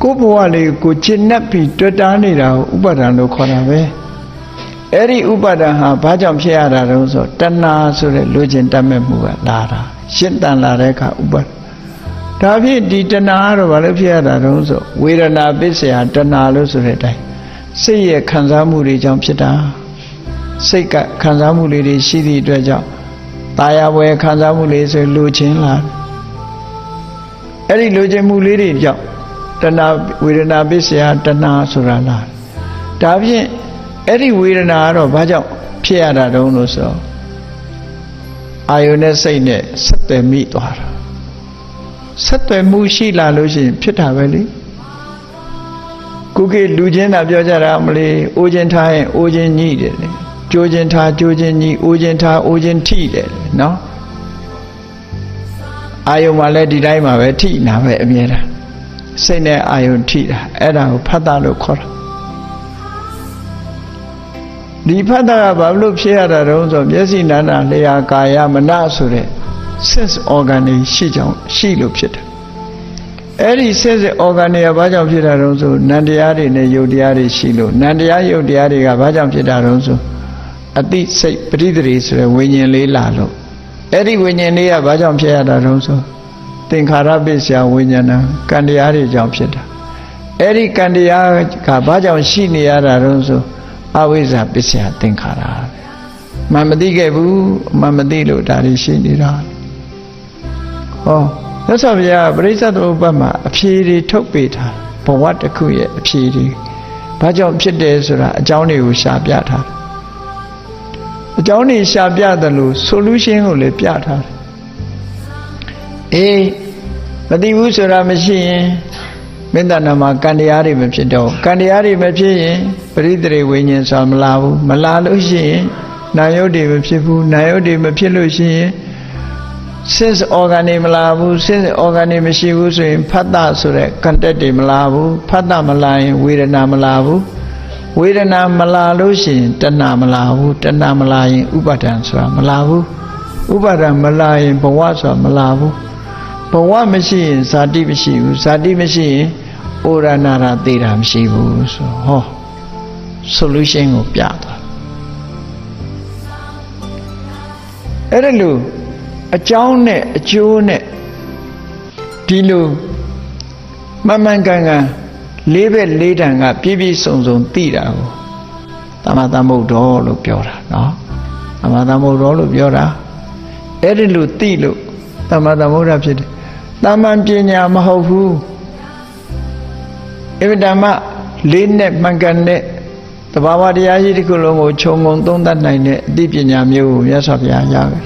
ကိုဘဝလေးကိုကျင့်납ပြီးတွေ့တာနေတာကိုဥပါဒံလို့ခေါ်တာပဲအဲ့ဒီဥပါဒံဟာဘာကြောင့်ဖြစ်ရတာတုံးဆိုတဏှာဆိုတဲ့လူကျင်တတ်မဲ့မှုကလာတာရှင်းတန်လာတဲ့အခါဥပါဒဒါဖြင့်ဒီတဏှာကတော့ဘာလို့ဖြစ်ရတာတုံးဆိုဝေဒနာပစ္စယတဏှာလို့ဆိုတဲ့အတိုင်းစိတ်ရဲ့ခံစားမှုတွေကြောင့်ဖြစ်တာစိတ်ကခံစားမှုလေးတွေရှိသည့်အတွက်ကြောင့်ตายဝယ်ခံစားမှုလေးဆိုလူချင်းလာအဲ့ဒီလူချင်းမှုလေးတွေကြောင့်တဏှာဝေဒနာပစ္စယတဏှာဆိုတာလားဒါဖြင့်အဲ့ဒီဝေဒနာကတော့ဘာကြောင့်ဖြစ်ရတာတုံးလို့ဆိုအာယုန်နဲ့စိတ်နဲ့ဆက်သွယ်မိသွားတာဆက်သွယ်မှုရှိလာလို့ရှိရင်ဖြစ်တာပဲလေခုခေတ်လူချင်းတာပြောကြတာမလေးအိုးချင်းထားရင်အိုးချင်းညှိတယ်လေကြိုးချင်းထားကြိုးချင်းညှိအိုးချင်းထားအိုးချင်းထိတယ်နော်အာယုန်မှာလည်းဒီတိုင်းမှာပဲထိနာပဲအမြဲတမ်းစိတ်နဲ့အာယုန်ထိတာအဲ့ဒါကိုဖတ်တာလို့ခေါ်တာဒီဖတ်တာကဘာလို့ဖြစ်ရတာတုံးဆိုမျက်စိနာနာလျှာကာယမနဆိုတဲ့ sense organ တွေရှိကြောင်းရှိလို့ဖြစ်တယ်အဲ့ဒီ sense organ တွေကဘာကြောင့်ဖြစ်တာတုံးဆိုနံတရားတွေနဲ့ယုတ်တရားတွေရှိလို့နံတရားယုတ်တရားတွေကဘာကြောင့်ဖြစ်တာတုံးဆိုအတိစိတ်ပဋိသန္ဓေဆိုတဲ့ဝိညာဉ်လေးလာလို့အဲ့ဒီဝိညာဉ်လေးကဘာကြောင့်ဖြစ်ရတာတုံးဆိုသင်္ခါရပစ္စယဝိညာဏကံတရားတွေကြောင့်ဖြစ်တာအဲ့ဒီကံတရားကဘာကြောင့်ရှိနေရတာတုံးဆိုအဝိဇ္ဇာပစ္စယသင်္ခါရမမသိခဲ့ဘူးမမသိလို့ဒါတွေရှိနေတာဟောမြတ်စွာဘုရားပရိစ္ဆေသမုပ္ပါဒ်မှာအဖြေတွေထုတ်ပေးထားဘဝတစ်ခုရဲ့အဖြေတွေဘာကြောင့်ဖြစ်တယ်ဆိုတာအကြောင်းတွေကိုရှာပြထားတယ်အကြောင်းတွေရှာပြတယ်လို့ solution ကိုလည်းပြထားတယ်အေးမသိဘူးဆိုတာမရှိရင်မေတ္တာနာမှာကံတရားတွေမဖြစ်တော့ကံတရားတွေမဖြစ်ရင်ပရိသေဝိညာဉ်ဆိုတာမလာဘူးမလာလို့ရှိရင်နာယုတ်တွေမဖြစ်ဘူးနာယုတ်တွေမဖြစ်လို့ရှိရင် sense organ တွေမလာဘူး sense organ တွေမရှိဘူးဆိုရင်ဖတ်တာဆိုတဲ့ contact တွေမလာဘူးဖတ်တာမလာရင်ဝေဒနာမလာဘူးဝေဒနာမလာလို့ရှိရင်တဏှာမလာဘူးတဏှာမလာရင်ဥပါဒံဆိုတာမလာဘူးဥပါဒံမလာရင်ဘဝဆိုတာမလာဘူးဘဝမရှိရင်ဇာတိမရှိဘူးဇာတိမရှိရင်ဩရဏရသေတာမရှိဘူးဆိုဟော solution ကိုပြသွားအဲ့ဒါလို့အကြောင်းနဲ့အကျိုးနဲ့ဒီလိုမှန်မှန်ကန်ကန်လေးဘက်လေးတန်ကပြည့်ပြည့်စုံစုံသိတာကိုသမ္မာသမ္ဗုဒ္ဓောလို့ပြောတာနော်သမ္မာသမ္ဗုဒ္ဓောလို့ပြောတာအဲ့ဒီလိုသိလို့သမ္မာသမ္ဗုဒ္ဓဖြစ်တယ်သမ္မာပညာမဟုတ်ဘူးအဗ္ဗဓမ္မလေးနဲ့မှန်ကန်တဲ့သဘာဝတရားကြီးတစ်ခုလုံးကိုခြုံငုံသုံးသပ်နိုင်တဲ့အသိပညာမျိုးကိုမြတ်စွာဘုရားရခဲ့